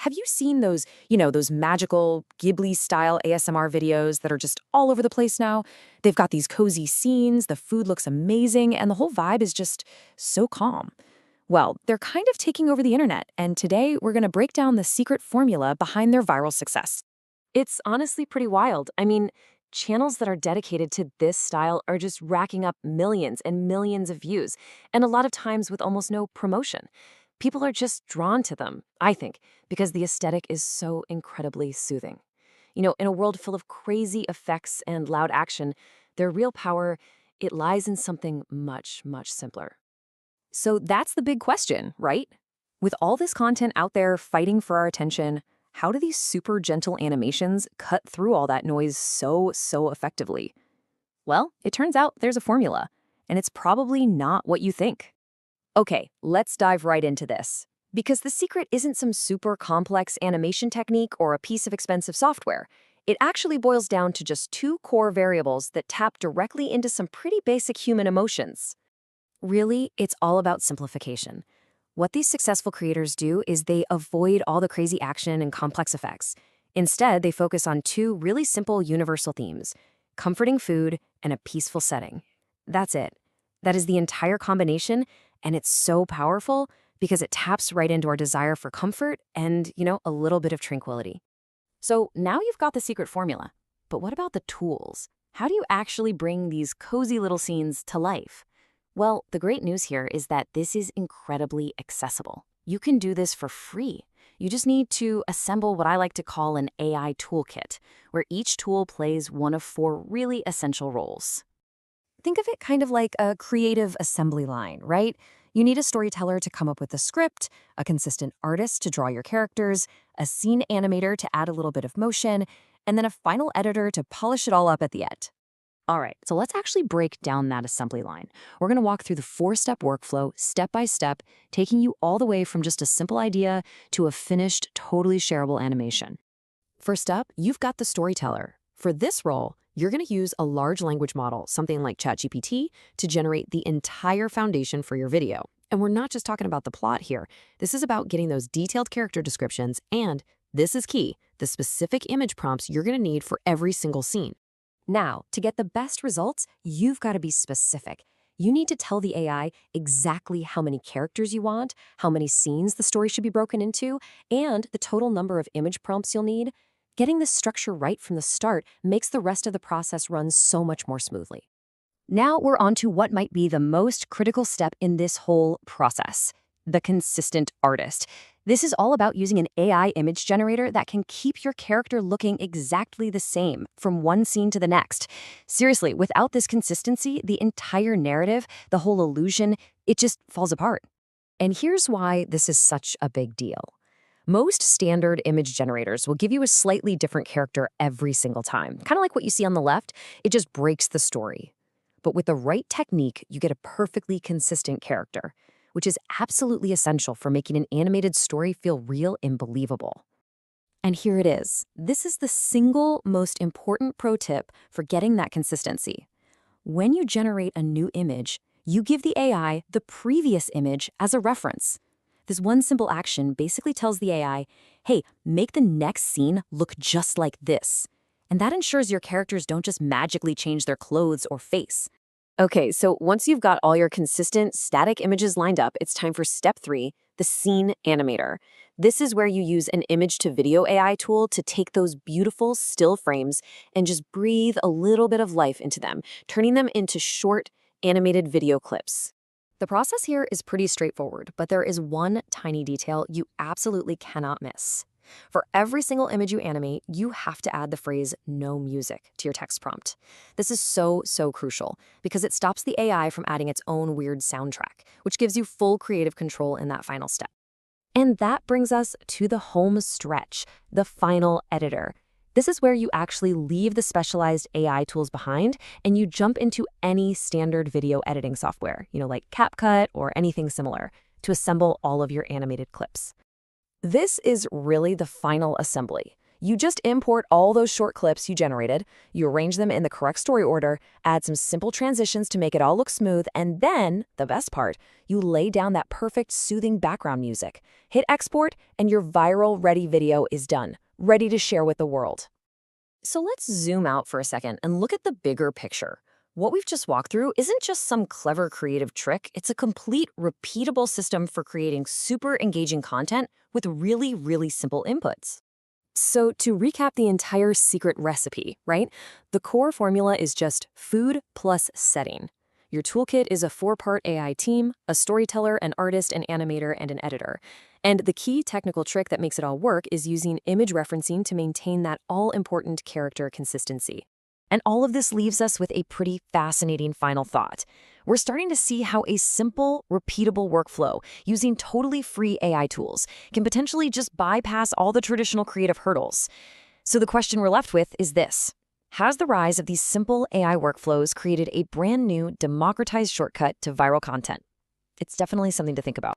Have you seen those, those magical Ghibli-style ASMR videos that are just all over the place now? They've got these cozy scenes, the food looks amazing, and the whole vibe is just so calm. Well, they're kind of taking over the internet, and today we're going to break down the secret formula behind their viral success. It's honestly pretty wild. I mean, channels that are dedicated to this style are just racking up millions and millions of views, and a lot of times with almost no promotion. People are just drawn to them, I think, because the aesthetic is so incredibly soothing. In a world full of crazy effects and loud action, their real power, it lies in something much, much simpler. So that's the big question, right? With all this content out there fighting for our attention, how do these super gentle animations cut through all that noise so effectively? Well, it turns out there's a formula, and it's probably not what you think. Okay, let's dive right into this. Because the secret isn't some super complex animation technique or a piece of expensive software. It actually boils down to just two core variables that tap directly into some pretty basic human emotions. Really, it's all about simplification. What these successful creators do is they avoid all the crazy action and complex effects. Instead, they focus on two really simple universal themes: comforting food and a peaceful setting. That's it. That is the entire combination, and it's so powerful because it taps right into our desire for comfort and, a little bit of tranquility. So now you've got the secret formula. But what about the tools? How do you actually bring these cozy little scenes to life? Well, the great news here is that this is incredibly accessible. You can do this for free. You just need to assemble what I like to call an AI toolkit, where each tool plays one of four really essential roles. Think of it kind of like a creative assembly line, right? You need a storyteller to come up with a script, a consistent artist to draw your characters, a scene animator to add a little bit of motion, and then a final editor to polish it all up at the end. All right, so let's actually break down that assembly line. We're going to walk through the four-step workflow, step by step, taking you all the way from just a simple idea to a finished, totally shareable animation. First up, you've got the storyteller. For this role, you're going to use a large language model, something like ChatGPT, to generate the entire foundation for your video. And we're not just talking about the plot here. This is about getting those detailed character descriptions and, this is key, the specific image prompts you're going to need for every single scene. Now, to get the best results, you've got to be specific. You need to tell the AI exactly how many characters you want, how many scenes the story should be broken into, and the total number of image prompts you'll need. Getting this structure right from the start makes the rest of the process run so much more smoothly. Now we're on to what might be the most critical step in this whole process: the consistent artist. This is all about using an AI image generator that can keep your character looking exactly the same from one scene to the next. Seriously, without this consistency, the entire narrative, the whole illusion, it just falls apart. And here's why this is such a big deal. Most standard image generators will give you a slightly different character every single time. Kind of like what you see on the left, it just breaks the story. But with the right technique, you get a perfectly consistent character, which is absolutely essential for making an animated story feel real and believable. And here it is. This is the single most important pro tip for getting that consistency. When you generate a new image, you give the AI the previous image as a reference. This one simple action basically tells the AI, hey, make the next scene look just like this. And that ensures your characters don't just magically change their clothes or face. Okay, so once you've got all your consistent static images lined up, it's time for step 3, the scene animator. This is where you use an image-to-video AI tool to take those beautiful still frames and just breathe a little bit of life into them, turning them into short, animated video clips. The process here is pretty straightforward, but there is one tiny detail you absolutely cannot miss. For every single image you animate, you have to add the phrase "no music" to your text prompt. This is so crucial because it stops the AI from adding its own weird soundtrack, which gives you full creative control in that final step. And that brings us to the home stretch, the final editor. This is where you actually leave the specialized AI tools behind and you jump into any standard video editing software, like CapCut or anything similar, to assemble all of your animated clips. This is really the final assembly. You just import all those short clips you generated, you arrange them in the correct story order, add some simple transitions to make it all look smooth, and then, the best part, you lay down that perfect soothing background music. Hit export, and your viral-ready video is done, ready to share with the world. So let's zoom out for a second and look at the bigger picture. What we've just walked through isn't just some clever creative trick, it's a complete, repeatable system for creating super engaging content with really, really simple inputs. So to recap the entire secret recipe, right? The core formula is just food plus setting. Your toolkit is a 4-part AI team, a storyteller, an artist, an animator, and an editor. And the key technical trick that makes it all work is using image referencing to maintain that all-important character consistency. And all of this leaves us with a pretty fascinating final thought. We're starting to see how a simple, repeatable workflow using totally free AI tools can potentially just bypass all the traditional creative hurdles. So the question we're left with is this. Has the rise of these simple AI workflows created a brand new, democratized shortcut to viral content? It's definitely something to think about.